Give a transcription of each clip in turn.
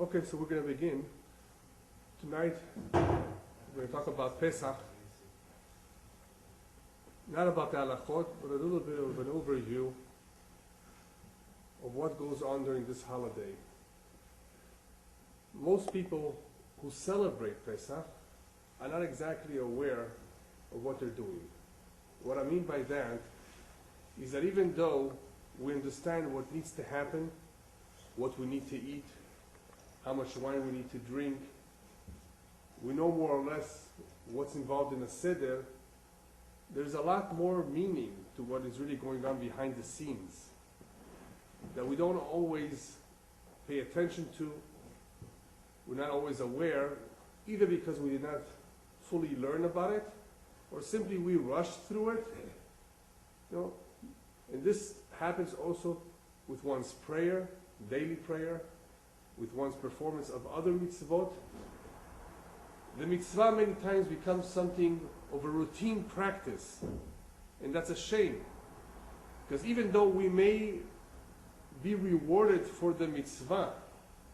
Okay, so we're going to begin. Tonight, we're going to talk about Pesach. Not about the halachot, but a little bit of an overview of what goes on during this holiday. Most people who celebrate Pesach are not exactly aware of what they're doing. What I mean by that is that even though we understand what needs to happen, what we need to eat, how much wine we need to drink, we know more or less what's involved in a Seder, there's a lot more meaning to what is really going on behind the scenes that we don't always pay attention to, we're not always aware, either because we did not fully learn about it, or simply we rushed through it. And this happens also with one's prayer, daily prayer, with one's performance of other mitzvot. The mitzvah many times becomes something of a routine practice, and that's a shame. Because even though we may be rewarded for the mitzvah,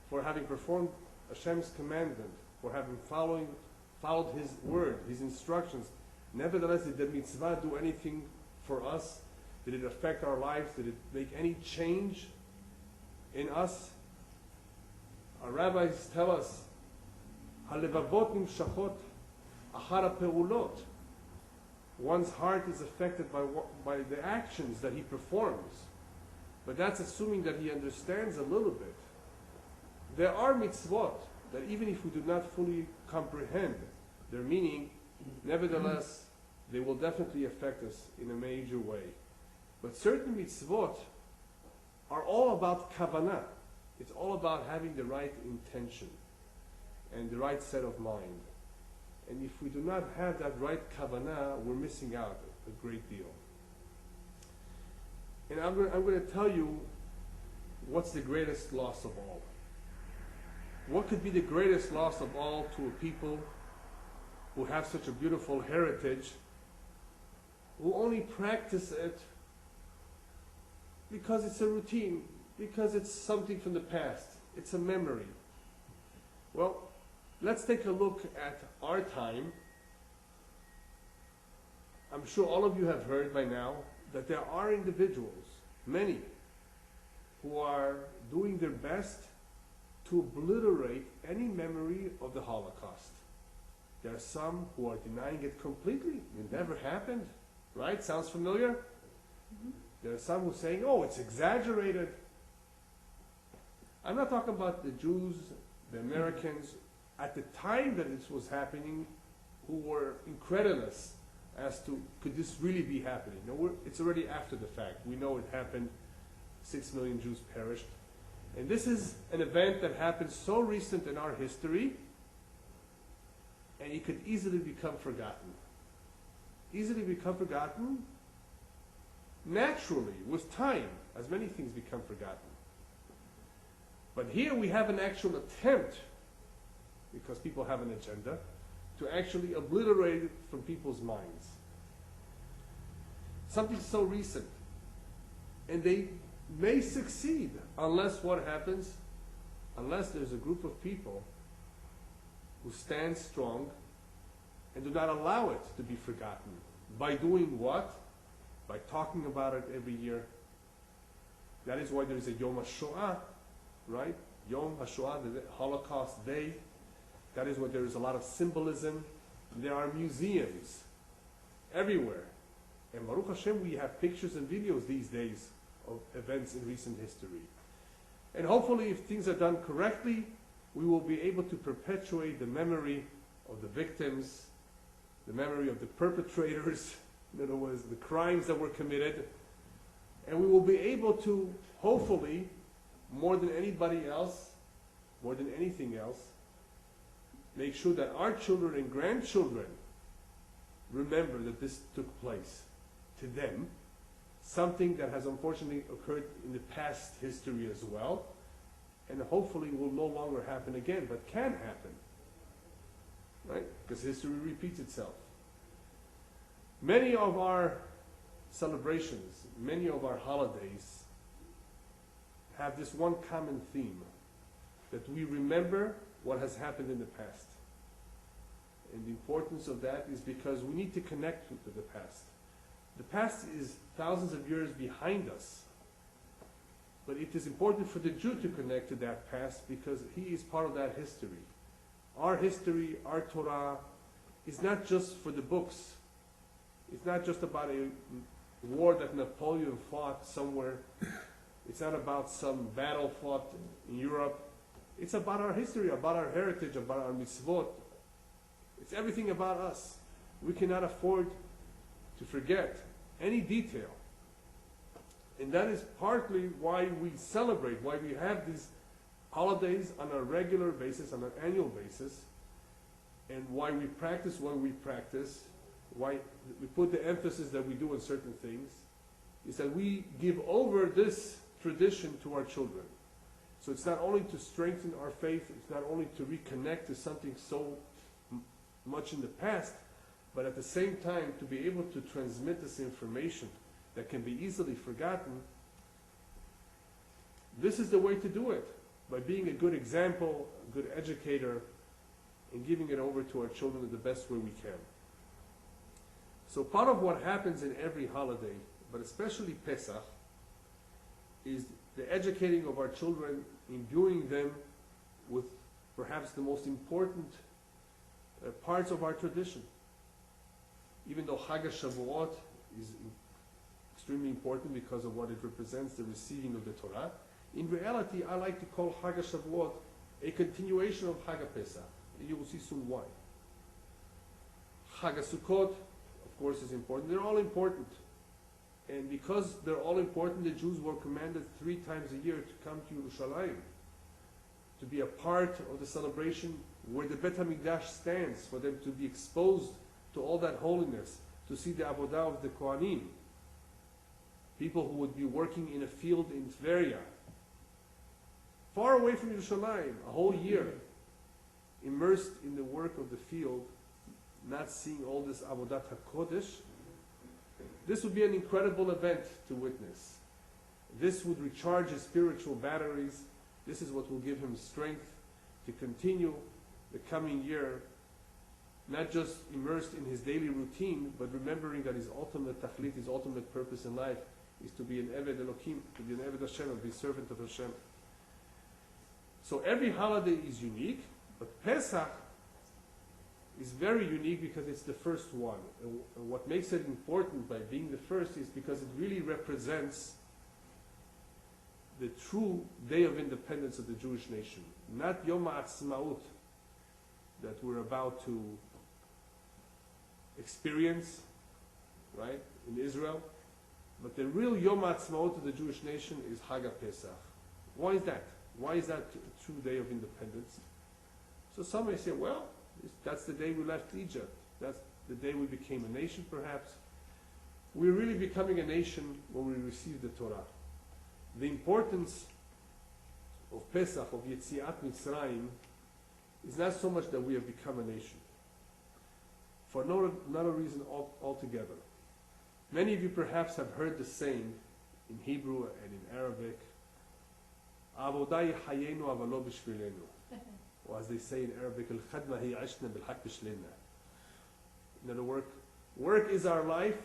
for having performed Hashem's commandment, for having followed His word, His instructions, nevertheless, did the mitzvah do anything for us? Did it affect our lives? Did it make any change in us? Our rabbis tell us, "Halevavot nimshachot achar ha'peulot." One's heart is affected by the actions that he performs. But that's assuming that he understands a little bit. There are mitzvot that even if we do not fully comprehend their meaning, nevertheless, they will definitely affect us in a major way. But certain mitzvot are all about kavanah. It's all about having the right intention and the right set of mind. And if we do not have that right kavanah, we're missing out a great deal. And I'm going to tell you what's the greatest loss of all. What could be the greatest loss of all to a people who have such a beautiful heritage, who only practice it because it's a routine, because it's something from the past, it's a memory. Well, let's take a look at our time. I'm sure all of you have heard by now that there are individuals, many, who are doing their best to obliterate any memory of the Holocaust. There are some who are denying it completely. It never happened, right? Sounds familiar? Mm-hmm. There are some who are saying, oh, it's exaggerated. I'm not talking about the Jews, the Americans, at the time that this was happening, who were incredulous as to, could this really be happening? No, it's already after the fact. We know it happened. 6 million Jews perished. And this is an event that happened so recent in our history, and it could easily become forgotten. Easily become forgotten naturally, with time, as many things become forgotten. But here we have an actual attempt, because people have an agenda, to actually obliterate it from people's minds. Something so recent. And they may succeed unless what happens? Unless there's a group of people who stand strong and do not allow it to be forgotten. By doing what? By talking about it every year. That is why there is a Yom HaShoah, right? Yom HaShoah, the Holocaust Day. That is why there is a lot of symbolism. There are museums everywhere. And Baruch Hashem, we have pictures and videos these days of events in recent history. And hopefully, if things are done correctly, we will be able to perpetuate the memory of the victims, the memory of the perpetrators, in other words, the crimes that were committed, and we will be able to, hopefully, more than anybody else, more than anything else, make sure that our children and grandchildren remember that this took place to them, something that has unfortunately occurred in the past history as well, and hopefully will no longer happen again, but can happen, right? Because history repeats itself. Many of our celebrations, many of our holidays have this one common theme. that we remember what has happened in the past. And the importance of that is because we need to connect to the past. The past is thousands of years behind us. But it is important for the Jew to connect to that past because he is part of that history. Our history, our Torah, is not just for the books. It's not just about a war that Napoleon fought somewhere. It's not about some battle fought in Europe. It's about our history, about our heritage, about our mitzvot. It's everything about us. We cannot afford to forget any detail. And that is partly why we celebrate, why we have these holidays on a regular basis, on an annual basis, and why we practice what we practice, why we put the emphasis that we do on certain things, is that we give over this tradition to our children. So it's not only to strengthen our faith, it's not only to reconnect to something so much in the past, but at the same time to be able to transmit this information that can be easily forgotten. This is the way to do it, by being a good example, a good educator, and giving it over to our children in the best way we can. So part of what happens in every holiday, but especially Pesach, is the educating of our children, imbuing them with perhaps the most important parts of our tradition. Even though Chag HaShavuot is extremely important because of what it represents, the receiving of the Torah, in reality, I like to call Chag HaShavuot a continuation of Chag HaPesach. You will see soon why. Chag HaSukkot, of course, is important. They're all important. And because they're all important, the Jews were commanded 3 times a year to come to Yerushalayim, to be a part of the celebration where the Bet HaMikdash stands, for them to be exposed to all that holiness, to see the avodah of the Kohanim, people who would be working in a field in Tveria, far away from Yerushalayim, a whole year, immersed in the work of the field, not seeing all this avodat HaKodesh. This would be an incredible event to witness. This would recharge his spiritual batteries. This is what will give him strength to continue the coming year, not just immersed in his daily routine, but remembering that his ultimate tachlit, his ultimate purpose in life, is to be an Eved Elokim, to be an Eved Hashem, to be a servant of Hashem. So every holiday is unique, but Pesach is very unique because it's the first one. And what makes it important by being the first is because it really represents the true day of independence of the Jewish nation. Not Yom HaAtzmaut that we're about to experience, right, in Israel. But the real Yom HaAtzmaut of the Jewish nation is Chag HaPesach. Why is that? Why is that a true day of independence? So some may say, well, that's the day we left Egypt. That's the day we became a nation, perhaps. We're really becoming a nation when we receive the Torah. The importance of Pesach, of Yetziat Mitzrayim, is not so much that we have become a nation. For another reason altogether. Many of you perhaps have heard the saying in Hebrew and in Arabic, Avodah hayenu avalo b'shvilenu. Or as they say in Arabic, Al-Khadma hi ashna bil-haq b'shlina. In other words, work is our life,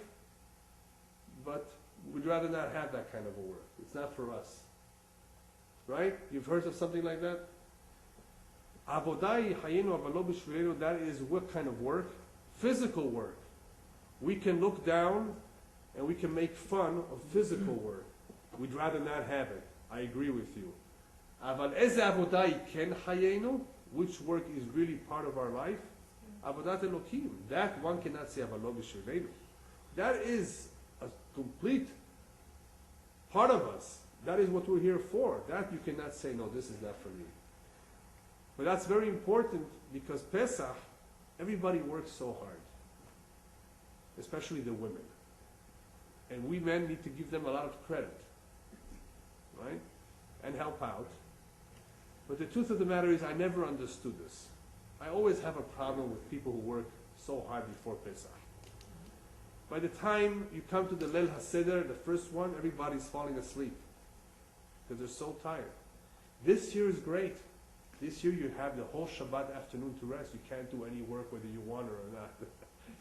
but we'd rather not have that kind of a work. It's not for us. Right? You've heard of something like that? Avodah hayenu avalo b'shvilenu, that is what kind of work? Physical work. We can look down and we can make fun of physical work. We'd rather not have it. I agree with you. Aval eze avodah ken hayenu, which work is really part of our life? Avodat Elokim. That one cannot say avalo b'shvilenu. That is a complete part of us. That is what we're here for. That you cannot say, no, this is not for me. But that's very important because Pesach, everybody works so hard, especially the women. And we men need to give them a lot of credit, right? And help out. But the truth of the matter is I never understood this. I always have a problem with people who work so hard before Pesach. By the time you come to the Leil HaSeder, the first one, everybody's falling asleep because they're so tired. This year is great. This year you have the whole Shabbat afternoon to rest. You can't do any work whether you want or not.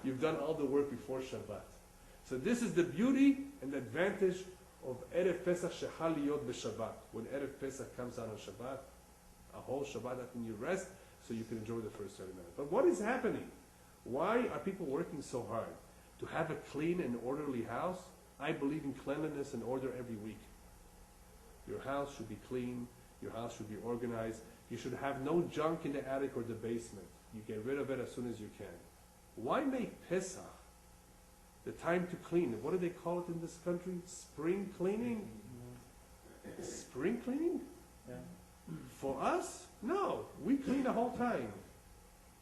You've done all the work before Shabbat. So this is the beauty and the advantage of Erev Pesach Shechal Liyot b'Shabbat. When Erev Pesach comes out on Shabbat, a whole Shabbat after you rest, so you can enjoy the first 30 minutes. But what is happening? Why are people working so hard? To have a clean and orderly house? I believe in cleanliness and order every week. Your house should be clean. Your house should be organized. You should have no junk in the attic or the basement. You get rid of it as soon as you can. Why make Pesach the time to clean? What do they call it in this country? Spring cleaning? Spring cleaning? Yeah. For us? No. We clean the whole time.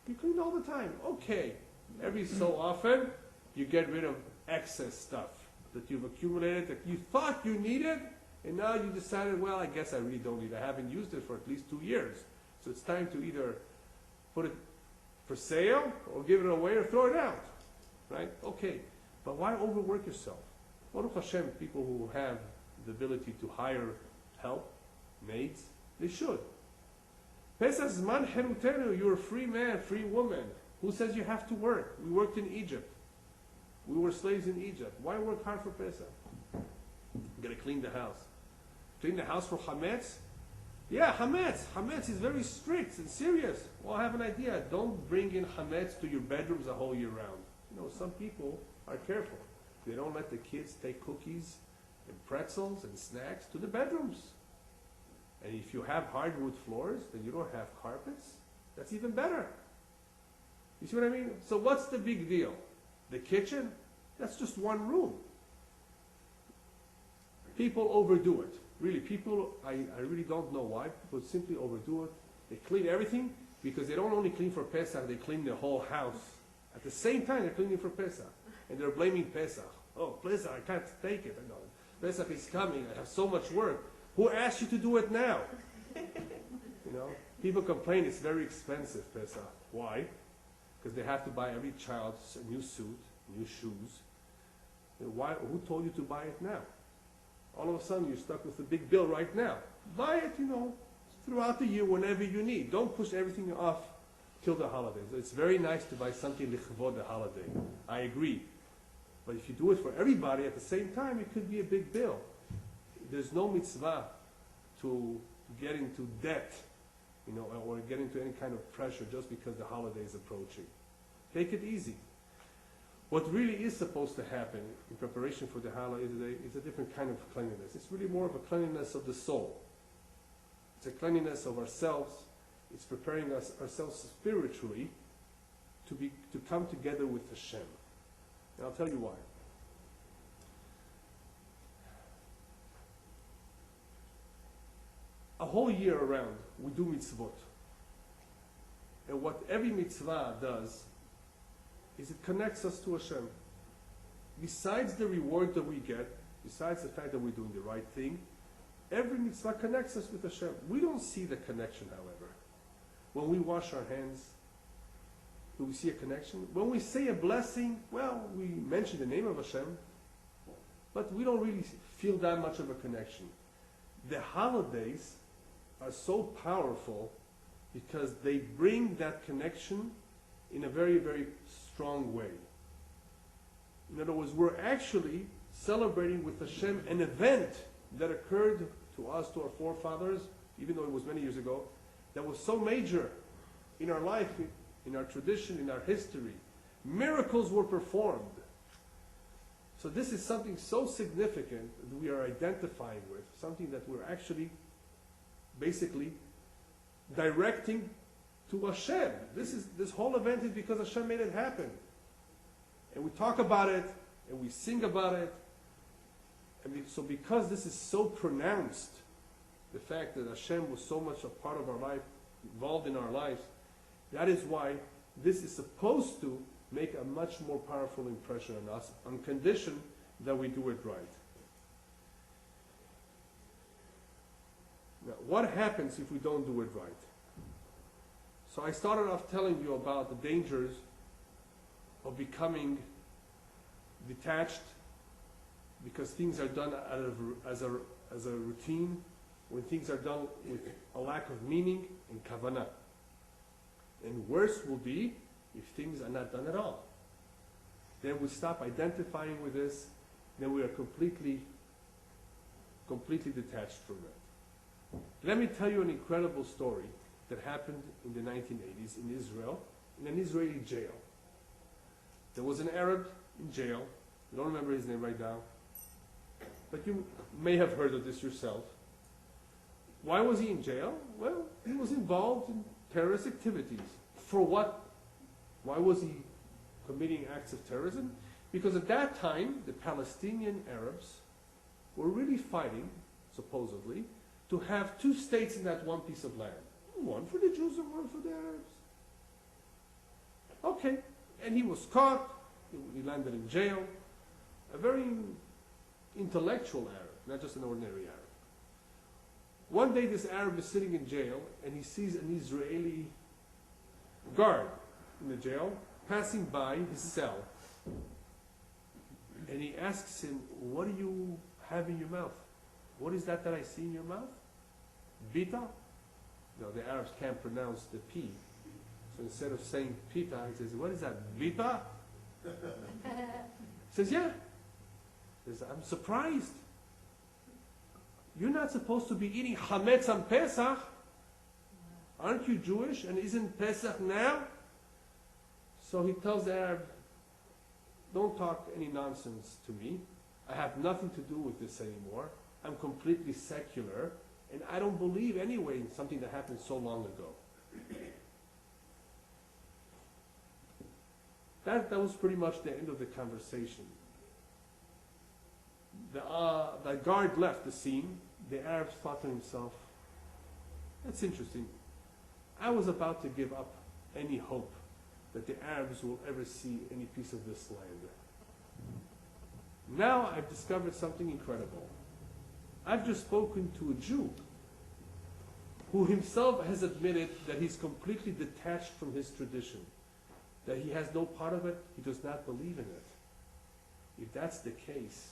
We clean all the time. Okay. Every so often, you get rid of excess stuff that you've accumulated, that you thought you needed, and now you decided, well, I guess I really don't need it. I haven't used it for at least 2 years. So it's time to either put it for sale, or give it away, or throw it out. Right? Okay. But why overwork yourself? Baruch Hashem, people who have the ability to hire help, maids, they should. Pesach Zman Cherutenu, you're a free man, free woman. Who says you have to work? We worked in Egypt. We were slaves in Egypt. Why work hard for Pesach? You gotta clean the house. Clean the house for Hametz? Yeah, Hametz. Hametz is very strict and serious. Well, I have an idea. Don't bring in Hametz to your bedrooms a whole year round. You know, some people are careful. They don't let the kids take cookies and pretzels and snacks to the bedrooms. And if you have hardwood floors, then you don't have carpets. That's even better. You see what I mean? So what's the big deal? The kitchen? That's just one room. People overdo it. Really, people, I really don't know why. People simply overdo it. They clean everything because they don't only clean for Pesach, they clean the whole house. At the same time, they're cleaning for Pesach. And they're blaming Pesach. Oh, Pesach, I can't take it. I know. Pesach is coming. I have so much work. Who asked you to do it now? You know, people complain it's very expensive, Pesach. Why? Because they have to buy every child a new suit, new shoes. And why? Who told you to buy it now? All of a sudden, you're stuck with a big bill right now. Buy it, you know, throughout the year, whenever you need. Don't push everything off till the holidays. It's very nice to buy something lichvod the holiday. I agree. But if you do it for everybody at the same time, it could be a big bill. There's no mitzvah to get into debt, you know, or get into any kind of pressure just because the holiday is approaching. Take it easy. What really is supposed to happen in preparation for the holiday is a different kind of cleanliness. It's really more of a cleanliness of the soul. It's a cleanliness of ourselves. It's preparing ourselves spiritually to come together with Hashem. And I'll tell you why. A whole year around, we do mitzvot. And what every mitzvah does is it connects us to Hashem. Besides the reward that we get, besides the fact that we're doing the right thing, every mitzvah connects us with Hashem. We don't see the connection, however. When we wash our hands, do we see a connection? When we say a blessing, well, we mention the name of Hashem, but we don't really feel that much of a connection. The holidays are so powerful because they bring that connection in a very, very strong way. In other words, we're actually celebrating with Hashem an event that occurred to us, to our forefathers, even though it was many years ago, that was so major in our life, in our tradition, in our history. Miracles were performed. So this is something so significant that we are identifying with, something that we're actually basically directing to Hashem. This whole event is because Hashem made it happen. And we talk about it, and we sing about it. So because this is so pronounced, the fact that Hashem was so much a part of our life, involved in our lives, that is why this is supposed to make a much more powerful impression on us, on condition that we do it right. Now, what happens if we don't do it right? So I started off telling you about the dangers of becoming detached because things are done as a routine when things are done with a lack of meaning and kavanah. And worse will be if things are not done at all. Then we stop identifying with this, then we are completely detached from it. Let me tell you an incredible story that happened in the 1980s in Israel, in an Israeli jail. There was an Arab in jail. I don't remember his name right now, but you may have heard of this yourself. Why was he in jail? Well, he was involved in terrorist activities. For what? Why was he committing acts of terrorism? Because at that time, the Palestinian Arabs were really fighting, supposedly, to have two states in that one piece of land. One for the Jews and one for the Arabs. Okay, and he was caught. He landed in jail. A very intellectual Arab, not just an ordinary Arab. One day this Arab is sitting in jail and he sees an Israeli guard in the jail passing by his cell. And he asks him, "What do you have in your mouth? What is that I see in your mouth? Bita?" No, the Arabs can't pronounce the P. So instead of saying pita, he says, "What is that, bita?" He says, "Yeah." He says, "I'm surprised. You're not supposed to be eating chametz on Pesach. Aren't you Jewish? And isn't Pesach now?" So he tells the Arab, "Don't talk any nonsense to me. I have nothing to do with this anymore. I'm completely secular, and I don't believe anyway in something that happened so long ago." That was pretty much the end of the conversation. The guard left the scene. The Arab thought to himself, "That's interesting. I was about to give up any hope that the Arabs will ever see any piece of this land. Now I've discovered something incredible. I've just spoken to a Jew who himself has admitted that he's completely detached from his tradition, that he has no part of it, he does not believe in it. If that's the case,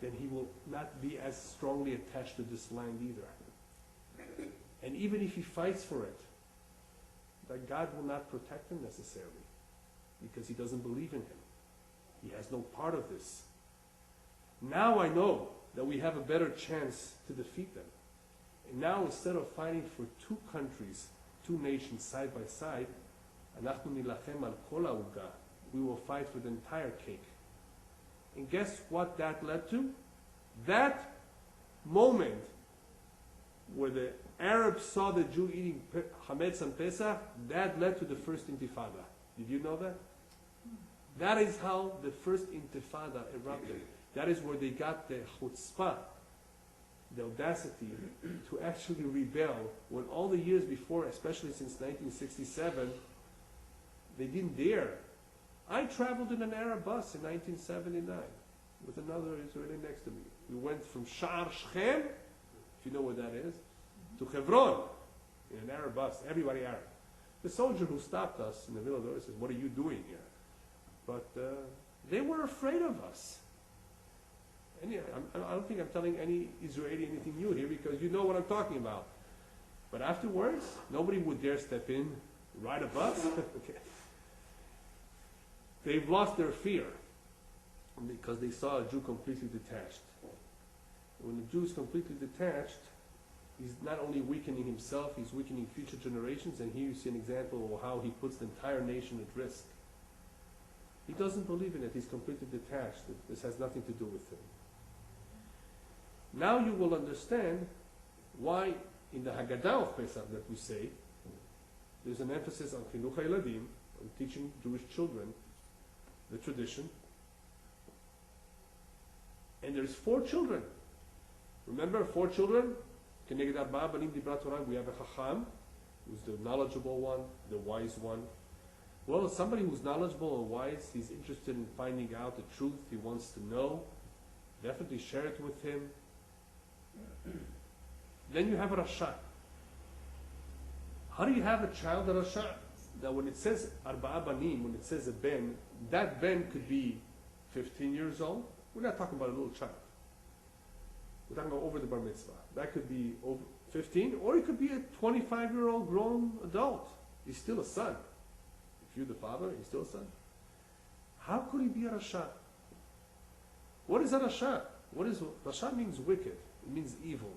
then he will not be as strongly attached to this land either. And even if he fights for it, that God will not protect him necessarily, because he doesn't believe in him. He has no part of this. Now I know that we have a better chance to defeat them. And now instead of fighting for two countries, two nations side by side, אנחנו נילחם על כל העוגה. We will fight for the entire cake. And guess what that led to? That moment where the Arabs saw the Jew eating chametz on Pesach, that led to the first intifada. Did you know that? That is how the first intifada erupted. That is where they got the chutzpah, the audacity, to actually rebel, when all the years before, especially since 1967, they didn't dare. I traveled in an Arab bus in 1979 with another Israeli next to me. We went from Sha'ar Shechem, if you know where that is, to Hebron in an Arab bus, everybody Arab. The soldier who stopped us in the middle of the road said, "What are you doing here?" But they were afraid of us. And yeah, I don't think I'm telling any Israeli anything new here, because you know what I'm talking about. But afterwards, nobody would dare step in, ride a bus. Okay. They've lost their fear because they saw a Jew completely detached. When the Jew is completely detached, he's not only weakening himself, he's weakening future generations, and here you see an example of how he puts the entire nation at risk. He doesn't believe in it, he's completely detached. This has nothing to do with him. Now you will understand why in the Haggadah of Pesach that we say, there's an emphasis on chinuch hayladim, on teaching Jewish children the tradition. And there's 4 children. Remember, 4 children? Keneged arba'a banim dibrat Torah. We have a chacham, who's the knowledgeable one, the wise one. Well, somebody who's knowledgeable and wise, he's interested in finding out the truth, he wants to know. Definitely share it with him. Then you have a rasha. How do you have a child a rasha? That when it says arba'a banim, when it says a ben, that ben could be 15 years old. We're not talking about a little child. We're talking about over the bar mitzvah. That could be over 15, or it could be a 25-year-old grown adult. He's still a son. If you're the father, he's still a son. How could he be a rasha? What is a rasha? Rasha means wicked. It means evil.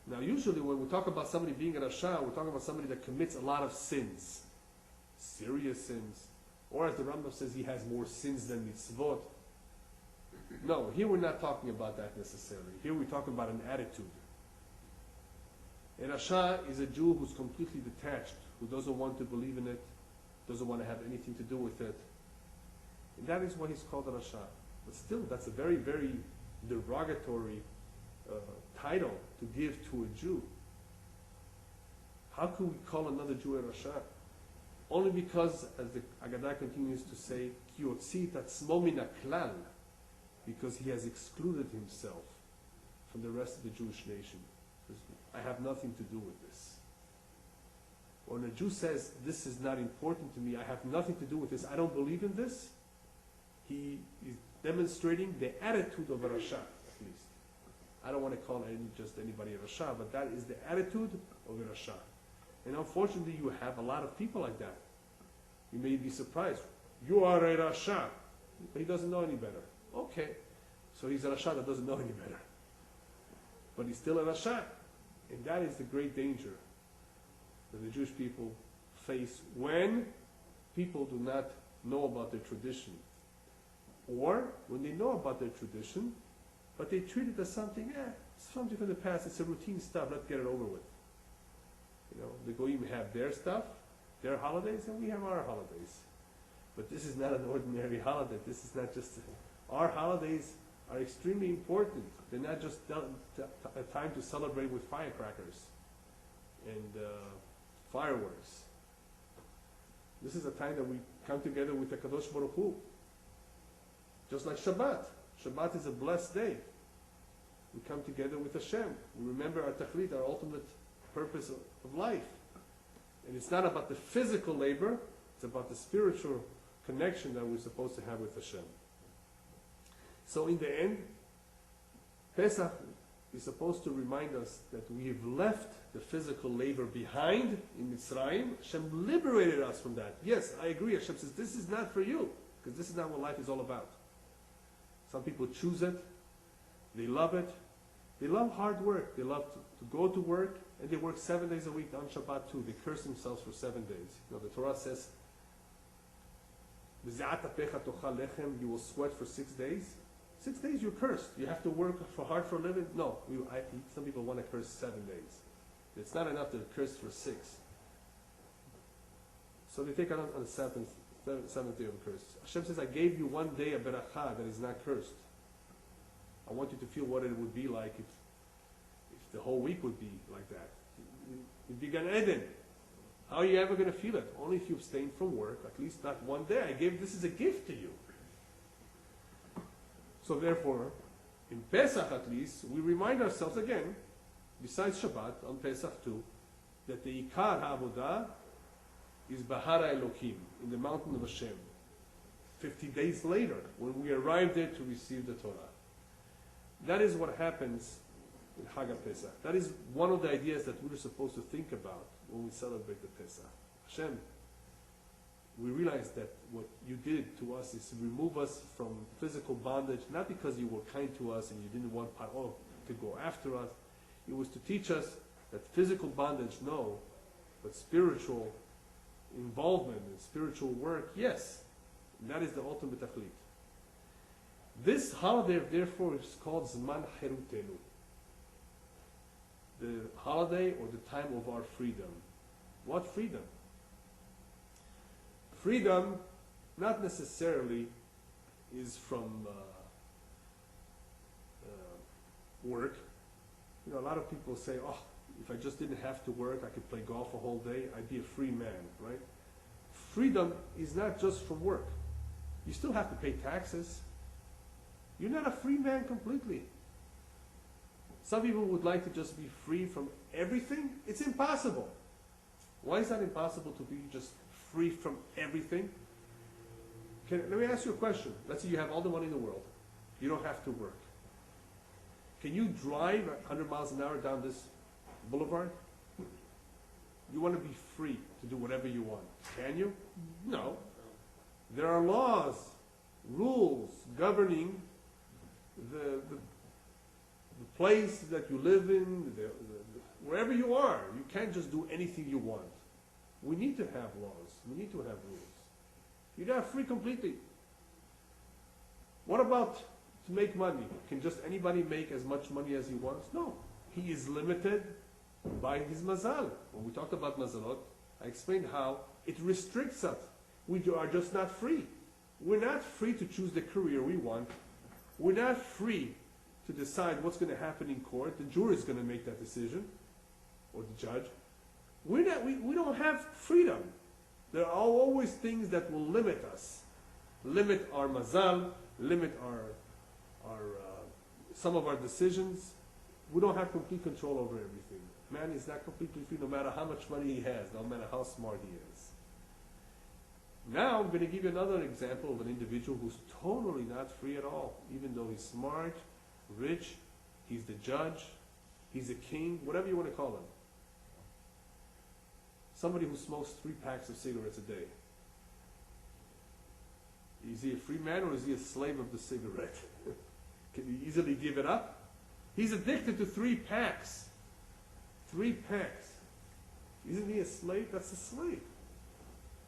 Now, usually when we talk about somebody being a rasha, we're talking about somebody that commits a lot of sins, serious sins, or as the Rambam says, he has more sins than mitzvot. No, here we're not talking about that necessarily. Here we're talking about an attitude. A rasha is a Jew who's completely detached, who doesn't want to believe in it, doesn't want to have anything to do with it. And that is why he's called a rasha. But still, that's a very, very derogatory title to give to a Jew. How could we call another Jew a rasha? Only because, as the Agadah continues to say, "Ki yotzi et atzmo min haklal," because he has excluded himself from the rest of the Jewish nation. I have nothing to do with this. When a Jew says, this is not important to me, I have nothing to do with this, I don't believe in this, he is demonstrating the attitude of a rasha, at least. I don't want to call just anybody a rasha, but that is the attitude of a rasha. And unfortunately, you have a lot of people like that. You may be surprised. You are a rasha. But he doesn't know any better. Okay. So he's a rasha that doesn't know any better. But he's still a rasha. And that is the great danger that the Jewish people face when people do not know about their tradition. Or when they know about their tradition, but they treat it as something, it's something from the past, it's a routine stuff, let's get it over with. You know, the Goyim have their stuff, their holidays, and we have our holidays. But this is not an ordinary holiday. This is not just, our holidays are extremely important. They're not just a time to celebrate with firecrackers and fireworks. This is a time that we come together with the Kadosh Baruch Hu. Just like Shabbat. Shabbat is a blessed day. We come together with Hashem. We remember our tachlit, our ultimate purpose of life. And it's not about the physical labor, it's about the spiritual connection that we're supposed to have with Hashem. So in the end, Pesach is supposed to remind us that we have left the physical labor behind in Mitzrayim. Hashem liberated us from that. Yes, I agree. Hashem says, this is not for you, because this is not what life is all about. Some people choose it. They love it. They love hard work. They love to go to work, and they work 7 days a week on Shabbat too. They curse themselves for 7 days. You know, the Torah says, you will sweat for 6 days. 6 days you're cursed. You have to work hard for a living. No, some people want to curse 7 days. It's not enough to curse for 6. So they take on the seventh day of a curse. Hashem says, I gave you 1 day of beracha that is not cursed. I want you to feel what it would be like if the whole week would be like that. It'd be Gan Eden. How are you ever going to feel it? Only if you abstain from work, at least not 1 day. This is a gift to you. So therefore, in Pesach at least, we remind ourselves again, besides Shabbat, on Pesach too, that the Ikar HaAvodah is Bahara Elokim, in the mountain of Hashem. 50 days later, when we arrive there to receive the Torah. That is what happens in Chag HaPesach. That is one of the ideas that we're supposed to think about when we celebrate the Pesach. Hashem, we realize that what you did to us is to remove us from physical bondage, not because you were kind to us and you didn't want Paro to go after us. It was to teach us that physical bondage, no, but spiritual involvement and spiritual work, yes. And that is the ultimate tachlit. This holiday, therefore, is called Zman Cherutenu, the holiday or the time of our freedom. What freedom? Freedom, not necessarily, is from work. You know, a lot of people say, "Oh, if I just didn't have to work, I could play golf a whole day. I'd be a free man," right? Freedom is not just from work. You still have to pay taxes. You're not a free man completely. Some people would like to just be free from everything. It's impossible. Why is that impossible to be just free from everything? Let me ask you a question. Let's say you have all the money in the world. You don't have to work. Can you drive 100 miles an hour down this boulevard? You want to be free to do whatever you want. Can you? No. There are laws, rules governing the place that you live in, wherever you are. You can't just do anything you want. We need to have laws. We need to have rules. You're not free completely. What about to make money? Can just anybody make as much money as he wants? No. He is limited by his mazal. When we talked about mazalot, I explained how it restricts us. We are just not free. We're not free to choose the career we want. We're not free to decide what's going to happen in court. The jury is going to make that decision, or the judge. We don't have freedom. There are always things that will limit us, limit our mazal, limit our some of our decisions. We don't have complete control over everything. Man is not completely free no matter how much money he has, no matter how smart he is. Now I'm going to give you another example of an individual who's totally not free at all, even though he's smart, rich, he's the judge, he's a king, whatever you want to call him. Somebody who smokes 3 packs of cigarettes a day. Is he a free man or is he a slave of the cigarette? Can he easily give it up? He's addicted to 3 packs. 3 packs. Isn't he a slave? That's a slave.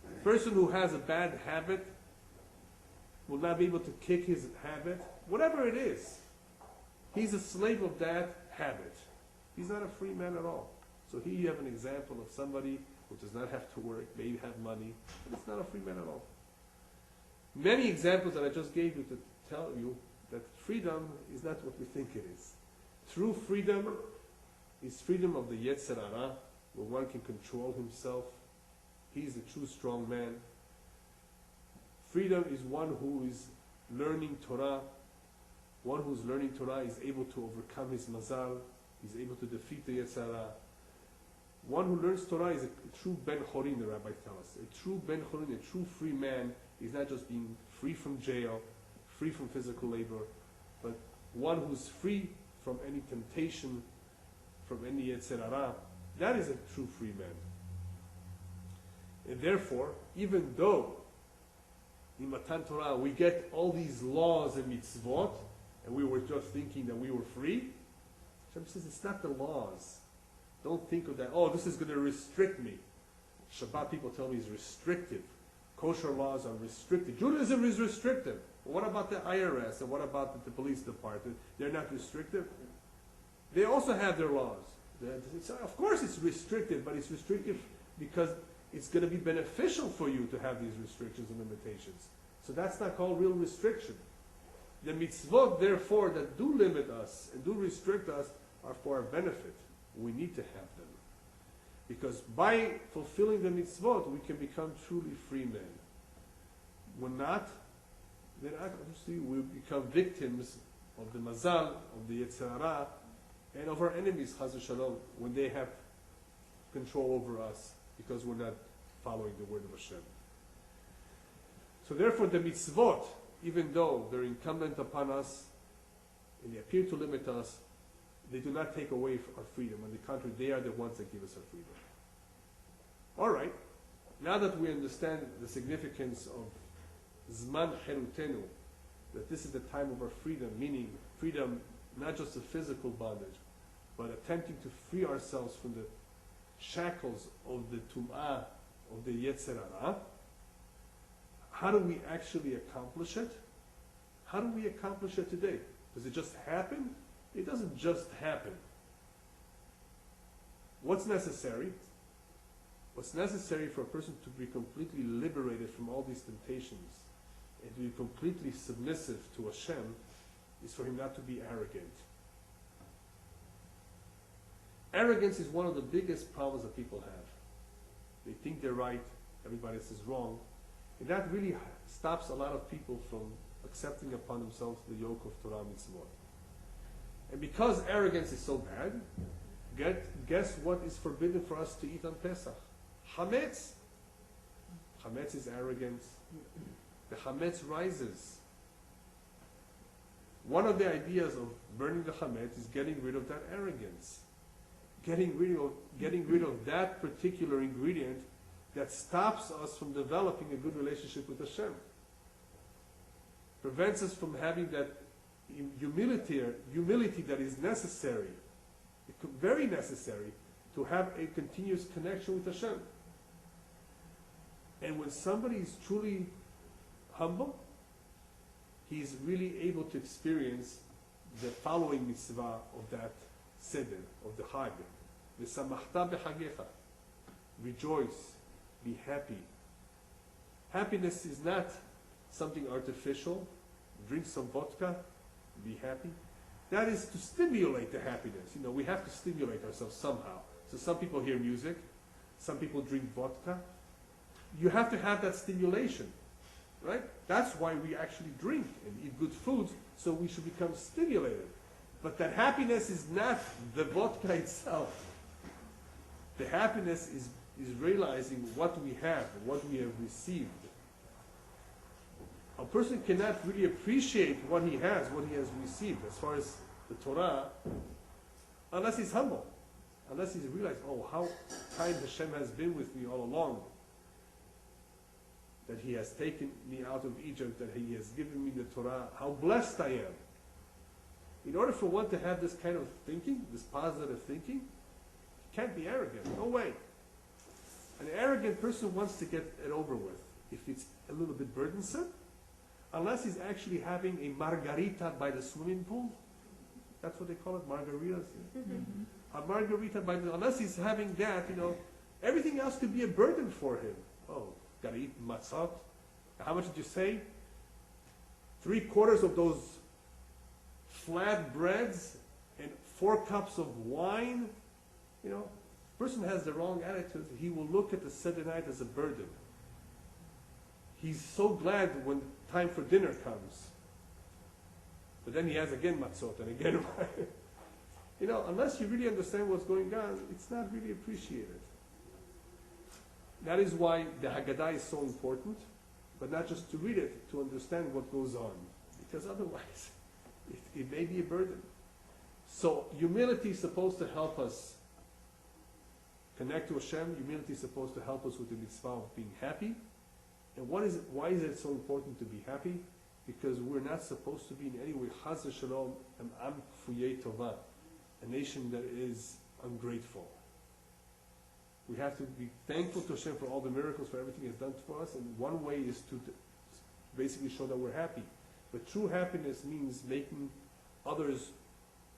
A person who has a bad habit will not be able to kick his habit. Whatever it is, he's a slave of that habit. He's not a free man at all. So here you have an example of somebody who does not have to work, maybe have money, but it's not a free man at all. Many examples that I just gave you to tell you that freedom is not what we think it is. True freedom is freedom of the Yetzer Hara, where one can control himself. He's a true strong man. Freedom is one who is learning Torah. One who's learning Torah is able to overcome his mazal. He's able to defeat the Yetzer Hara. One who learns Torah is a true Ben Chorin, the rabbis tell us. A true Ben Chorin, a true free man, is not just being free from jail, free from physical labor, but one who's free from any temptation, from any Yetzer Hara. That is a true free man. And therefore, even though in Matan Torah we get all these laws and mitzvot, and we were just thinking that we were free, Hashem says it's not the laws. Don't think of that, oh, this is going to restrict me. Shabbat people tell me is restrictive. Kosher laws are restrictive. Judaism is restrictive. But what about the IRS and what about the police department? They're not restrictive. They also have their laws. Of course it's restrictive, but it's restrictive because it's going to be beneficial for you to have these restrictions and limitations. So that's not called real restriction. The mitzvot, therefore, that do limit us and do restrict us are for our benefit. We need to have them. Because by fulfilling the mitzvot, we can become truly free men. When not, then obviously we become victims of the mazal, of the Yetzer Hara, and of our enemies, Chas v'Shalom, when they have control over us, because we're not following the word of Hashem. So therefore the mitzvot, even though they're incumbent upon us, and they appear to limit us, they do not take away our freedom. On the contrary, they are the ones that give us our freedom. All right, now that we understand the significance of Zman Cherutenu, that this is the time of our freedom, meaning freedom not just of physical bondage, but attempting to free ourselves from the shackles of the Tum'ah, of the Yetzer Hara. How do we actually accomplish it? How do we accomplish it today? Does it just happen? It doesn't just happen. What's necessary? What's necessary for a person to be completely liberated from all these temptations and to be completely submissive to Hashem is for him not to be arrogant. Arrogance is one of the biggest problems that people have. They think they're right, everybody else is wrong. And that really stops a lot of people from accepting upon themselves the yoke of Torah mitzvot. And because arrogance is so bad, guess what is forbidden for us to eat on Pesach? Chametz. Chametz is arrogance. The chametz rises. One of the ideas of burning the chametz is getting rid of that arrogance, getting rid of that particular ingredient that stops us from developing a good relationship with Hashem. Prevents us from having that humility that is necessary, very necessary, to have a continuous connection with Hashem. And when somebody is truly humble, he's really able to experience the following mitzvah of that Seder, of the Chag. V'samachta b'chagecha. Rejoice, be happy. Happiness is not something artificial. Drink some vodka, be happy. That is to stimulate the happiness. We have to stimulate ourselves somehow. So some people hear music, some people drink vodka. You have to have that stimulation, right? That's why we actually drink and eat good foods, so we should become stimulated. But that happiness is not the vodka itself. The happiness is realizing what we have, what we have received. A person cannot really appreciate what he has received, as far as the Torah, unless he's humble, unless he's realized, how kind Hashem has been with me all along, that He has taken me out of Egypt, that He has given me the Torah, how blessed I am. In order for one to have this kind of thinking, this positive thinking, he can't be arrogant. No way. An arrogant person wants to get it over with. If it's a little bit burdensome, unless he's actually having a margarita by the swimming pool, that's what they call it, margaritas. A margarita unless he's having that, everything else could be a burden for him. Got to eat matzot. How much did you say? 3/4 of those flat breads and 4 cups of wine. Person has the wrong attitude. He will look at the Seder night as a burden. He's so glad when time for dinner comes. But then he has again matzot and again wine. Unless you really understand what's going on, it's not really appreciated. That is why the Haggadah is so important, but not just to read it, to understand what goes on. Because otherwise, it may be a burden. So humility is supposed to help us connect to Hashem. Humility is supposed to help us with the mitzvah of being happy. And why is it so important to be happy? Because we're not supposed to be in any way, chas v'shalom, an am kfuyei tova, a nation that is ungrateful. We have to be thankful to Hashem for all the miracles, for everything He's done for us, and one way is to basically show that we're happy. But true happiness means making others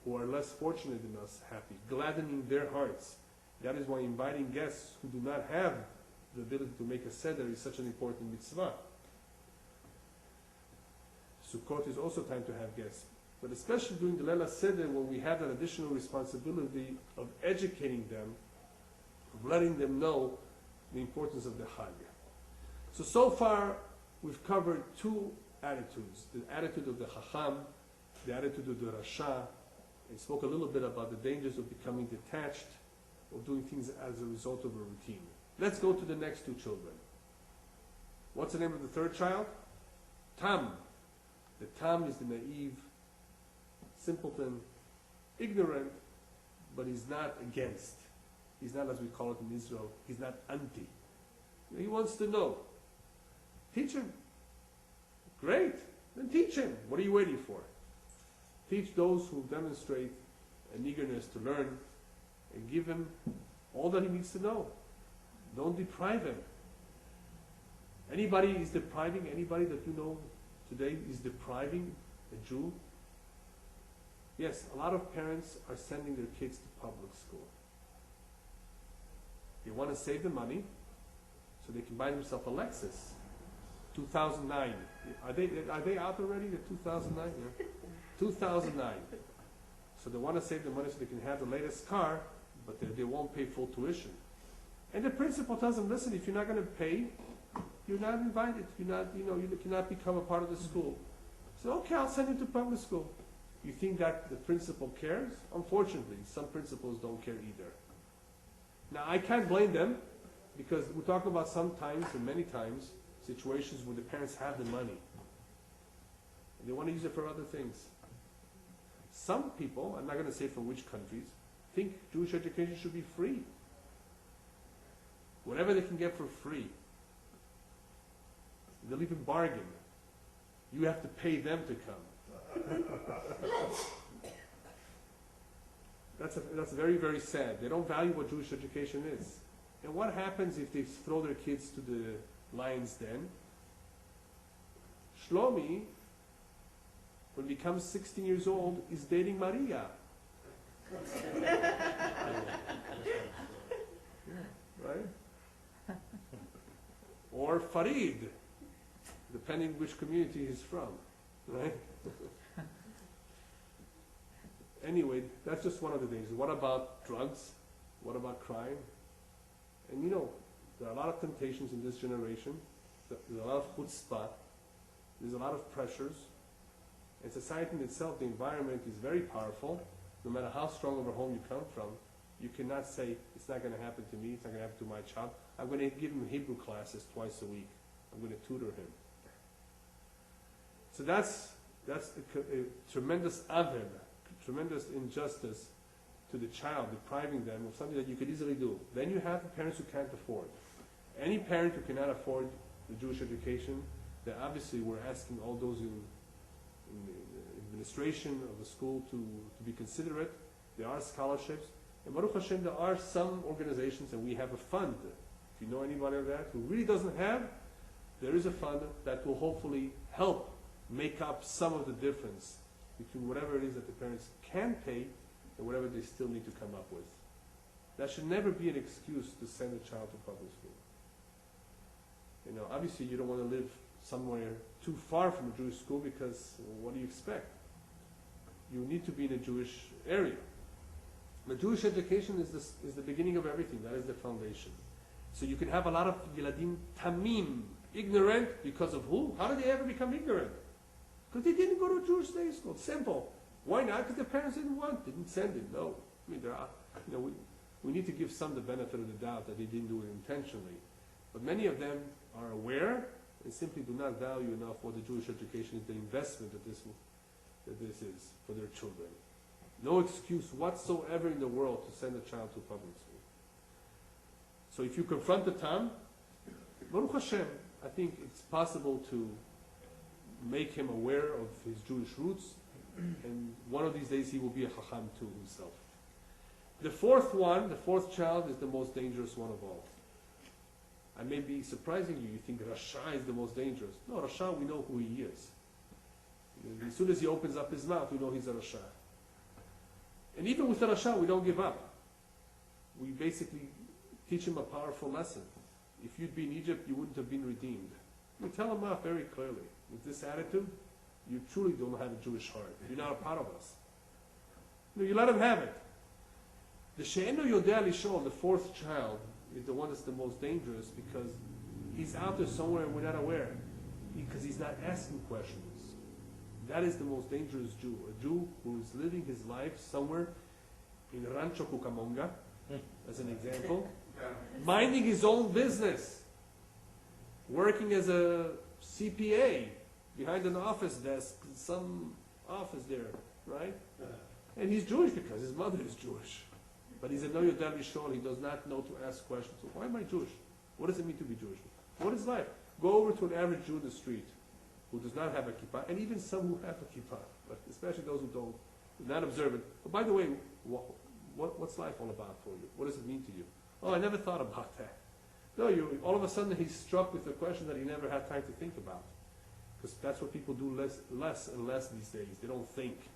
who are less fortunate than us happy, gladdening their hearts. That is why inviting guests who do not have the ability to make a Seder is such an important mitzvah. Sukkot is also time to have guests. But especially during the Leila Seder, when we have that additional responsibility of educating them, of letting them know the importance of the Chag. So far, we've covered 2 attitudes. The attitude of the Chacham, the attitude of the Rasha. I spoke a little bit about the dangers of becoming detached, of doing things as a result of a routine. Let's go to the next 2 children. What's the name of the 3rd child? Tam. The Tam is the naive, simpleton, ignorant, but he's not against. He's not, as we call it in Israel, he's not anti. He wants to know. Teach him. Great. Then teach him. What are you waiting for? Teach those who demonstrate an eagerness to learn and give him all that he needs to know. Don't deprive him. Anybody is depriving, anybody that you know today is depriving a Jew? Yes, a lot of parents are sending their kids to public school. They want to save the money so they can buy themselves a Lexus. 2009. Are they out already? The 2009? Yeah. 2009. So they want to save the money so they can have the latest car, but they won't pay full tuition. And the principal tells them, listen, if you're not going to pay, you're not invited. You cannot become a part of the school. So okay, I'll send you to public school. You think that the principal cares? Unfortunately, some principals don't care either. Now, I can't blame them, because we're talking about sometimes, and many times, situations where the parents have the money. And they want to use it for other things. Some people, I'm not going to say from which countries, think Jewish education should be free. Whatever they can get for free. They'll even bargain. You have to pay them to come. That's very, very sad. They don't value what Jewish education is. And what happens if they throw their kids to the lion's den? Shlomi, when he becomes 16 years old, is dating Maria. Right? Or Farid, depending which community he's from. Right? Anyway, that's just one of the things. What about drugs? What about crime? And you know, there are a lot of temptations in this generation. There's a lot of chutzpah. There's a lot of pressures. And society in itself, the environment is very powerful. No matter how strong of a home you come from, you cannot say, it's not going to happen to me, it's not going to happen to my child. I'm going to give him Hebrew classes twice a week. I'm going to tutor him. So that's a tremendous aved, tremendous injustice to the child, depriving them of something that you could easily do. Then you have parents who can't afford. Any parent who cannot afford the Jewish education, then obviously we're asking all those in the administration of the school to be considerate. There are scholarships. And Baruch Hashem, there are some organizations, and we have a fund. If you know anybody of that who really doesn't have, there is a fund that will hopefully help make up some of the difference between whatever it is that the parents can pay and whatever they still need to come up with. That should never be an excuse to send a child to public school. You know, obviously you don't want to live somewhere too far from a Jewish school because what do you expect? You need to be in a Jewish area. But Jewish education is the beginning of everything. That is the foundation. So you can have a lot of Yiladim Tamim, ignorant because of who? How did they ever become ignorant? Because they didn't go to a Jewish day school. Simple. Why not? Because their parents didn't send it. No. I mean, we need to give some the benefit of the doubt that they didn't do it intentionally. But many of them are aware and simply do not value enough what the Jewish education is, the investment that this is for their children. No excuse whatsoever in the world to send a child to public school. So if you confront the Tam, Baruch Hashem, I think it's possible to make him aware of his Jewish roots, and one of these days he will be a Chacham too himself. The fourth child is the most dangerous one of all. I may be surprising you. You think Rasha is the most dangerous. No, Rasha, we know who he is. As soon as he opens up his mouth, we know he's a Rasha. And even with the Rasha, we don't give up. We basically teach him a powerful lesson. If you'd be in Egypt, you wouldn't have been redeemed. We tell him off very clearly. With this attitude, you truly don't have a Jewish heart. You're not a part of us. No, you let him have it. The She'eno Yodea Lishol, the fourth child, is the one that's the most dangerous because he's out there somewhere and we're not aware. Because he's not asking questions. That is the most dangerous Jew. A Jew who is living his life somewhere in Rancho Cucamonga, as an example, minding his own business, working as a CPA behind an office desk, some office there, right? And he's Jewish because his mother is Jewish. But he's a no Yodel Rishon. He does not know to ask questions. So why am I Jewish? What does it mean to be Jewish? What is life? Go over to an average Jew in the street who does not have a kippah, and even some who have a kippah, but especially those who don't, do not observe it. But by the way, what's life all about for you? What does it mean to you? Oh, I never thought about that. No, all of a sudden he's struck with a question that he never had time to think about. Because that's what people do less and less these days. They don't think.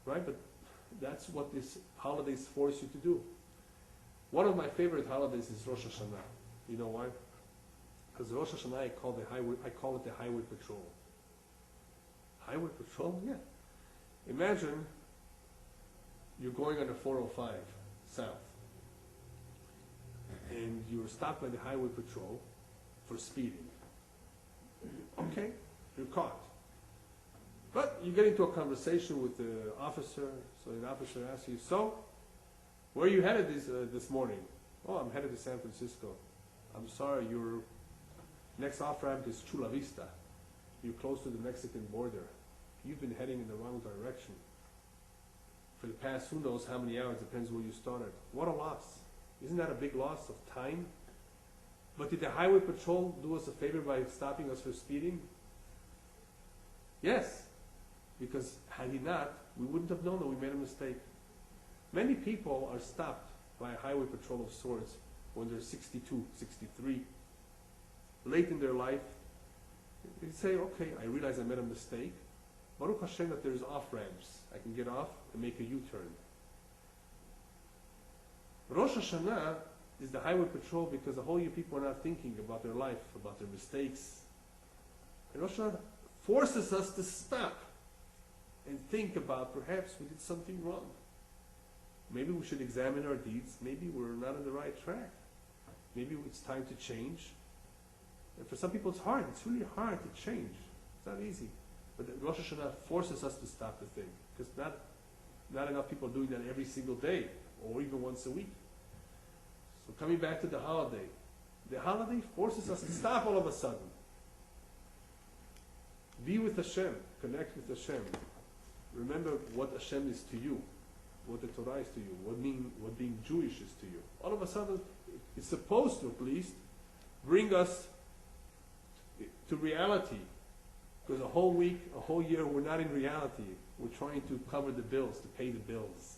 Right? But that's what these holidays force you to do. One of my favorite holidays is Rosh Hashanah. You know why? Because Rosh Hashanah I call it the highway patrol. Highway patrol? Yeah. Imagine you're going on the 405 south. And you're stopped by the highway patrol for speeding. Okay, you're caught. But you get into a conversation with the officer, so the officer asks you, so, where are you headed this morning? Oh, I'm headed to San Francisco. I'm sorry, your next off-ramp is Chula Vista. You're close to the Mexican border. You've been heading in the wrong direction. for the past who knows how many hours, depends where you started. What a loss. Isn't that a big loss of time? But did the highway patrol do us a favor by stopping us for speeding? Yes. Because had he not, we wouldn't have known that we made a mistake. Many people are stopped by a highway patrol of sorts when they're 62, 63, late in their life. They say, okay, I realize I made a mistake. Baruch Hashem that there's off-ramps. I can get off and make a U-turn. Rosh Hashanah is the highway patrol because the whole year people are not thinking about their life, about their mistakes. And Rosh Hashanah forces us to stop and think about perhaps we did something wrong. Maybe we should examine our deeds. Maybe we're not on the right track. Maybe it's time to change. And for some people it's hard. It's really hard to change. It's not easy. But Rosh Hashanah forces us to stop the thing. Because not enough people are doing that every single day or even once a week. So coming back to the holiday forces us to stop all of a sudden. Be with Hashem. Connect with Hashem. Remember what Hashem is to you. What the Torah is to you. What being Jewish is to you. All of a sudden, it's supposed to at least bring us to reality. Because a whole week, a whole year, we're not in reality. We're trying to cover the bills, to pay the bills.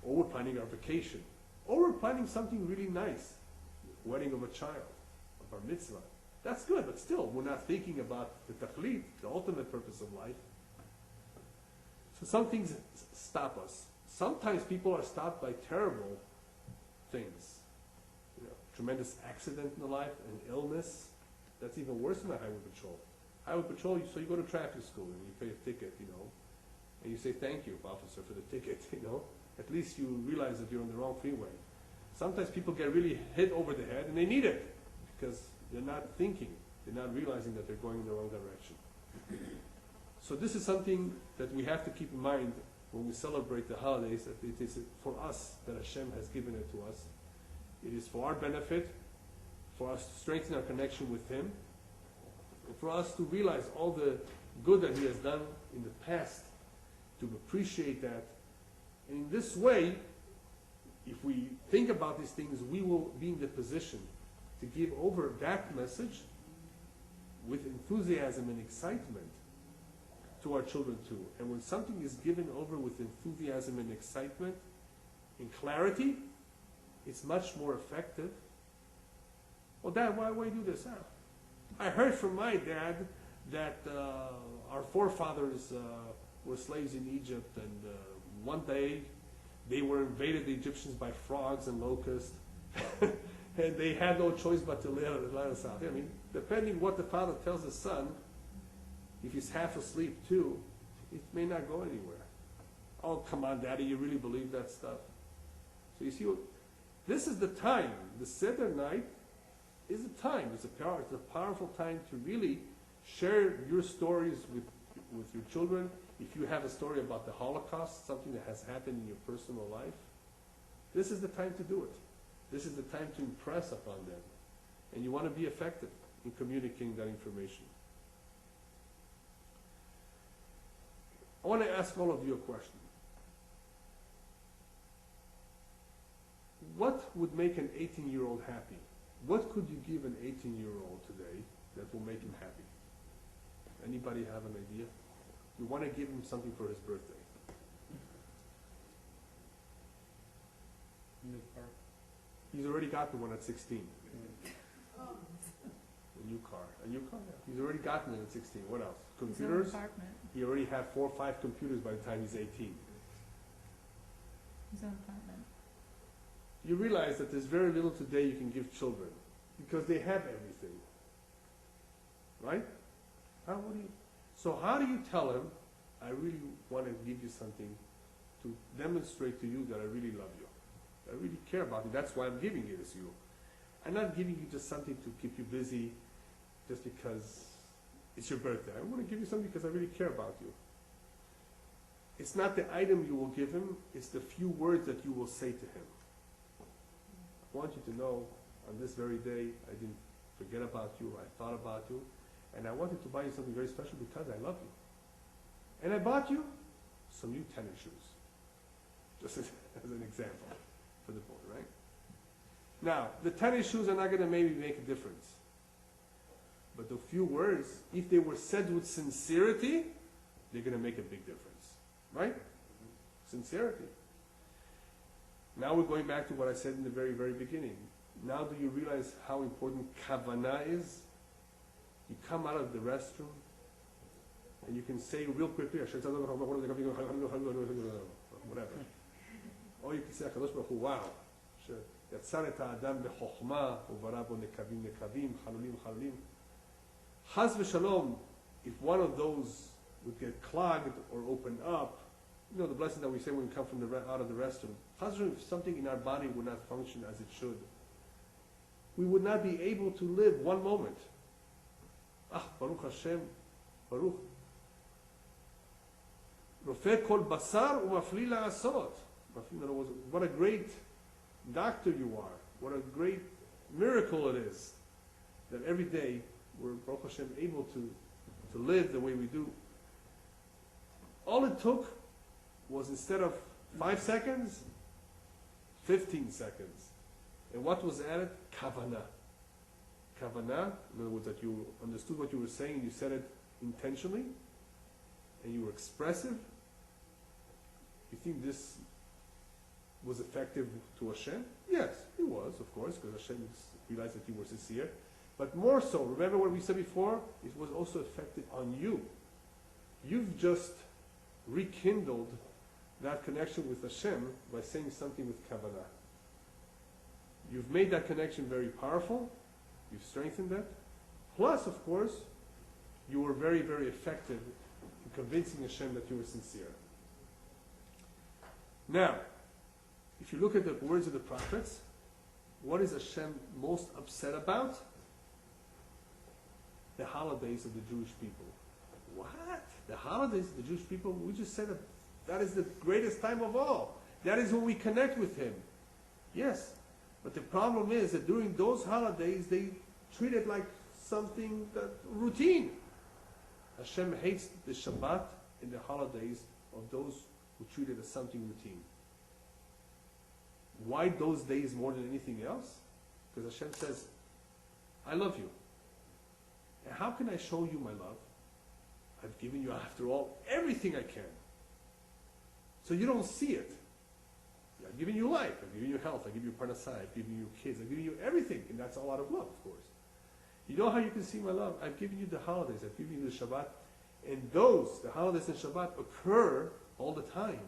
Or we're planning our vacation. Or we're planning something really nice. Wedding of a child, a bar mitzvah. That's good, but still, we're not thinking about the tachlit, the ultimate purpose of life. So some things stop us. Sometimes people are stopped by terrible things. Tremendous accident in the life, an illness. That's even worse than a highway patrol. Highway patrol, so you go to traffic school and you pay a ticket, and you say thank you, officer, for the ticket, At least you realize that you're on the wrong freeway. Sometimes people get really hit over the head and they need it because they're not thinking. They're not realizing that they're going in the wrong direction. So this is something that we have to keep in mind when we celebrate the holidays, that it is for us that Hashem has given it to us. It is for our benefit, for us to strengthen our connection with Him, and for us to realize all the good that He has done in the past, to appreciate that. And in this way, if we think about these things, we will be in the position to give over that message with enthusiasm and excitement to our children too. And when something is given over with enthusiasm and excitement and clarity, it's much more effective. Well, Dad, why do you do this? I heard from my dad that our forefathers were slaves in Egypt, and one day they were invaded, the Egyptians, by frogs and locusts, and they had no choice but to let us out. I mean, depending what the father tells his son, if he's half asleep too, it may not go anywhere. Oh, come on, Daddy, you really believe that stuff? So you see, this is the time. The Seder night is a time. It's a powerful time to really share your stories with your children. If you have a story about the Holocaust, something that has happened in your personal life, this is the time to do it. This is the time to impress upon them. And you want to be effective in communicating that information. I want to ask all of you a question. What would make an 18-year-old happy? What could you give an 18-year-old today that will make him happy? Anybody have an idea? You want to give him something for his birthday. New car. He's already gotten one at 16. A new car. A new car, yeah. He's already gotten it at 16. What else? Computers? His own apartment. He already had 4 or 5 computers by the time he's 18. His own apartment. You realize that there's very little today you can give children because they have everything. Right? So how do you tell him, I really want to give you something to demonstrate to you that I really love you? I really care about you. That's why I'm giving it to you. I'm not giving you just something to keep you busy just because it's your birthday. I want to give you something because I really care about you. It's not the item you will give him, it's the few words that you will say to him. I want you to know, on this very day, I didn't forget about you, I thought about you, and I wanted to buy you something very special because I love you. And I bought you some new tennis shoes. Just as an example for the boy, right? Now, the 10 issues are not going to maybe make a difference. But the few words, if they were said with sincerity, they're going to make a big difference. Right? Sincerity. Now we're going back to what I said in the very, very beginning. Now do you realize how important kavanah is? You come out of the restroom, and you can say real quickly, whatever. Or you can say, HaKadosh Baruch Hu, wow. יצר את האדם בחוכמה, וברא בו נקבים נקבים, חלולים חלולים. Chaz v'shalom, if one of those would get clogged or open up, you know the blessing that we say when we come from out of the restroom, chaz v'shalom, if something in our body would not function as it should, we would not be able to live one moment. Baruch Hashem, Baruch. Rofeh kol basar u'mafli la'asot. In other words, what a great doctor you are. What a great miracle it is that every day we're, Baruch Hashem, able to live the way we do. All it took was, instead of 5 seconds, 15 seconds. And what was added? Kavanah. Kavanah, in other words, that you understood what you were saying, you said it intentionally, and you were expressive. You think this was effective to Hashem? Yes, it was, of course, because Hashem realized that you were sincere. But more so, remember what we said before? It was also effective on you. You've just rekindled that connection with Hashem by saying something with kavanah. You've made that connection very powerful. You've strengthened that. Plus, of course, you were very, very effective in convincing Hashem that you were sincere. Now, if you look at the words of the prophets, what is Hashem most upset about? The holidays of the Jewish people. What? The holidays of the Jewish people? We just said that is the greatest time of all. That is when we connect with Him. Yes, but the problem is that during those holidays, they treat it like something that routine. Hashem hates the Shabbat and the holidays of those who treat it as something routine. Why those days more than anything else? Because Hashem says, I love you. And how can I show you my love? I've given you, after all, everything I can. So you don't see it. I've given you life, I've given you health, I've given you parnasah, I've given you kids, I've given you everything, and that's all out of love, of course. You know how you can see my love? I've given you the holidays, I've given you the Shabbat, and the holidays and Shabbat occur all the time.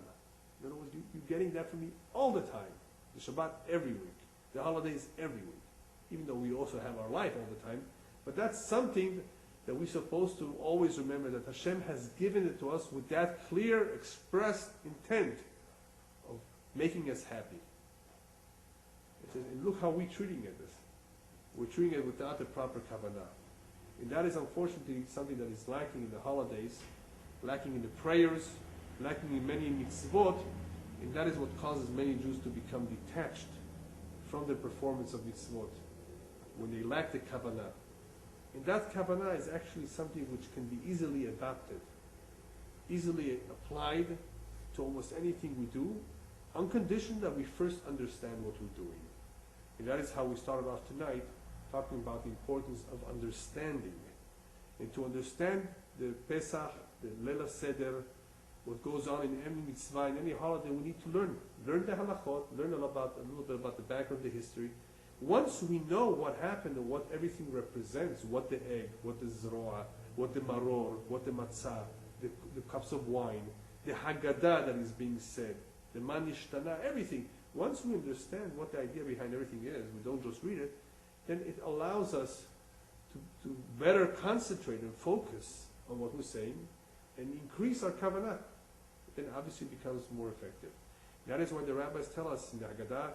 In other words, you're getting that from me all the time. The Shabbat every week, the holidays every week, even though we also have our life all the time. But that's something that we're supposed to always remember, that Hashem has given it to us with that clear, expressed intent of making us happy. It says, and look how we're treating it. We're treating it without the proper kavanah. And that is unfortunately something that is lacking in the holidays, lacking in the prayers, lacking in many mitzvot, and that is what causes many Jews to become detached from the performance of mitzvot, when they lack the kavanah. And that kavanah is actually something which can be easily adopted, easily applied to almost anything we do, on condition that we first understand what we're doing. And that is how we started off tonight, talking about the importance of understanding. And to understand the Pesach, the Leila Seder, what goes on in any mitzvah, in any holiday, we need to learn the halachot, learn a little bit about the background, the history. Once we know what happened and what everything represents, what the egg, what the zroa, what the maror, what the matzah, the cups of wine, the haggadah that is being said, the manishtana, everything. Once we understand what the idea behind everything is, we don't just read it, then it allows us to better concentrate and focus on what we're saying and increase our kavanah. Then obviously it becomes more effective. That is why the rabbis tell us in the Haggadah,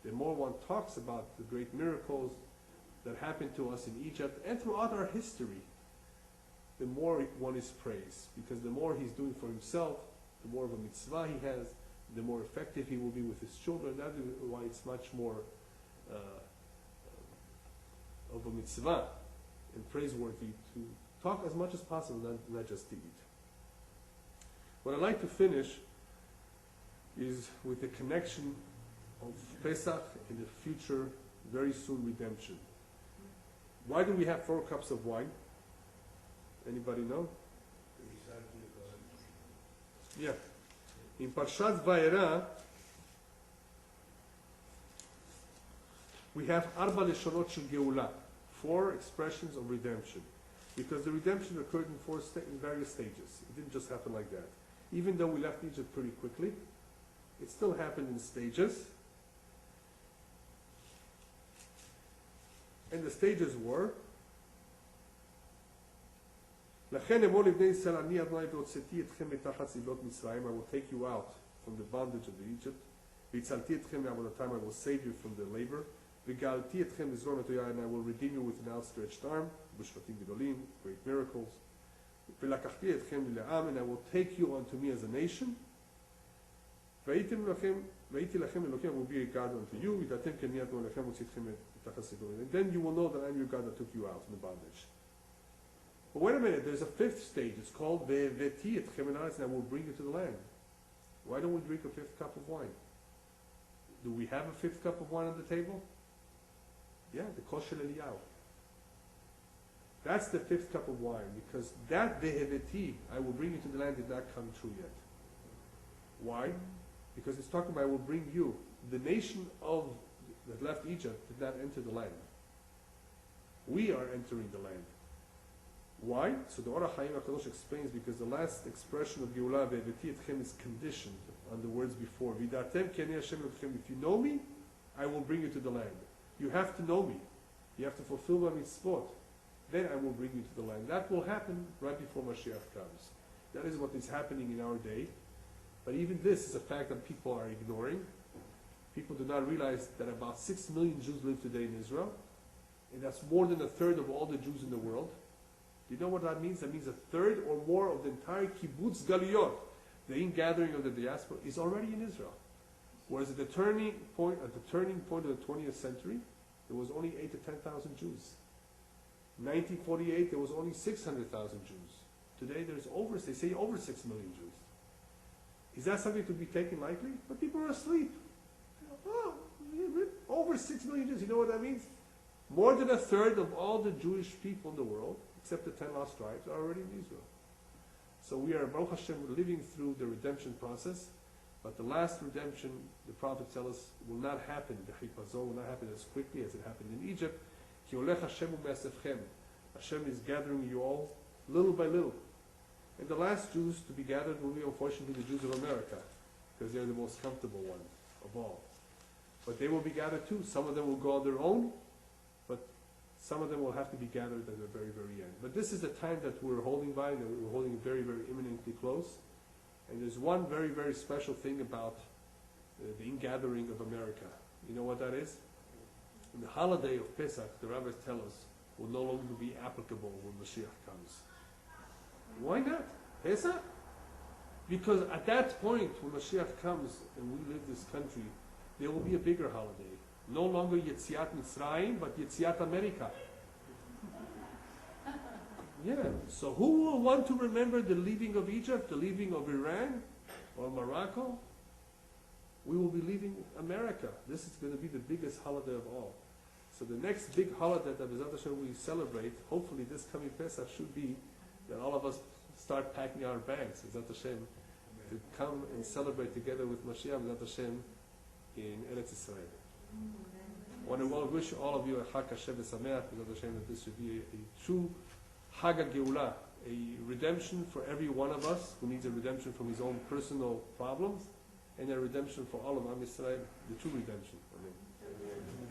the more one talks about the great miracles that happened to us in Egypt and throughout our history, the more one is praised. Because the more he's doing for himself, the more of a mitzvah he has, the more effective he will be with his children. That is why it's much more of a mitzvah and praiseworthy to talk as much as possible, not just to eat. What I'd like to finish is with the connection of Pesach and the future, very soon, redemption. Why do we have 4 cups of wine? Anybody know? Yeah. In Parshat Vayera, we have Arba Leshonot Shel Geula, 4 expressions of redemption. Because the redemption occurred in various stages. It didn't just happen like that. Even though we left Egypt pretty quickly, it still happened in stages. And the stages were, לכן אמור לבני ישראל אני אדוני והוצאתי אתכם מתחת צבאות מצרים, I will take you out from the bondage of Egypt, והצלתי אתכם מעבודתם, I will save you from the labor, וגאלתי אתכם בזרוע נטויה, and I will redeem you with an outstretched arm, בשבטים גדולים, great miracles, ולקחתי אתכם לעם, and I will take you unto me as a nation, והייתי לכם אלוקים, I will be a God unto you, וידעתם כי אני אדוני לכם הוציא אתכם מתחת צבאות, and then you will know that I'm your God that took you out from the bondage. But wait a minute, there's a 5th stage. It's called Ve'eveti etchem el haaretz, and I will bring you to the land. Why don't we drink a 5th cup of wine? Do we have a 5th cup of wine on the table? Yeah, the Kos Shel Eliyahu. That's the 5th cup of wine, because that Ve'eveti, I will bring you to the land, did not come true yet. Why? Because it's talking about I will bring you. The nation that left Egypt did not enter the land. We are entering the land. Why? So the Orach Chaim HaKadosh explains, because the last expression of Geulah Ve'eveti etchem is conditioned on the words before. Vidatem ki ani Hashem Elokechem. If you know me, I will bring you to the land. You have to know me. You have to fulfill my mitzvot. Then I will bring you to the land. That will happen right before Mashiach comes. That is what is happening in our day. But even this is a fact that people are ignoring. People do not realize that about 6 million Jews live today in Israel. And that's more than 1/3 of all the Jews in the world. Do you know what that means? That means 1/3 or more of the entire kibbutz galuyot, the ingathering of the diaspora, is already in Israel. Whereas at the turning point of the 20th century, there was only 8,000 to 10,000 Jews. In 1948, there was only 600,000 Jews. Today, they say over 6 million Jews. Is that something to be taken lightly? But people are asleep. Oh, over 6 million Jews. You know what that means? More than 1/3 of all the Jewish people in the world, except the 10 lost tribes, are already in Israel. So we are, Baruch Hashem, living through the redemption process, but the last redemption, the prophets tell us, will not happen, the Chipazon will not happen as quickly as it happened in Egypt. Ki olech Hashem u'me'asefchem. Hashem is gathering you all, little by little. And the last Jews to be gathered will be, unfortunately, the Jews of America, because they're the most comfortable ones of all. But they will be gathered too. Some of them will go on their own, but some of them will have to be gathered at the very, very end. But this is the time that we're holding by, that we're holding very, very imminently close. And there's one very, very special thing about the ingathering of America. You know what that is? And the holiday of Pesach, the rabbis tell us, will no longer be applicable when Mashiach comes. Why not? Pesach? Because at that point, when Mashiach comes and we live this country, there will be a bigger holiday. No longer Yetziat Mitzrayim, but Yetziat America. Yeah. So who will want to remember the leaving of Egypt, the leaving of Iran, or Morocco? We will be leaving America. This is going to be the biggest holiday of all. So the next big holiday that B'ezrat Hashem we celebrate, hopefully this coming Pesach, should be that all of us start packing our bags, B'ezrat Hashem, to come and celebrate together with Mashiach, B'ezrat Hashem, in Eretz Yisrael. I want to wish all of you a Chag Kasher v'Sameach, B'ezrat Hashem, that this should be a true Chag HaGeulah, a redemption for every one of us who needs a redemption from his own personal problems, and a redemption for all of Am Yisrael, the true redemption. Amen.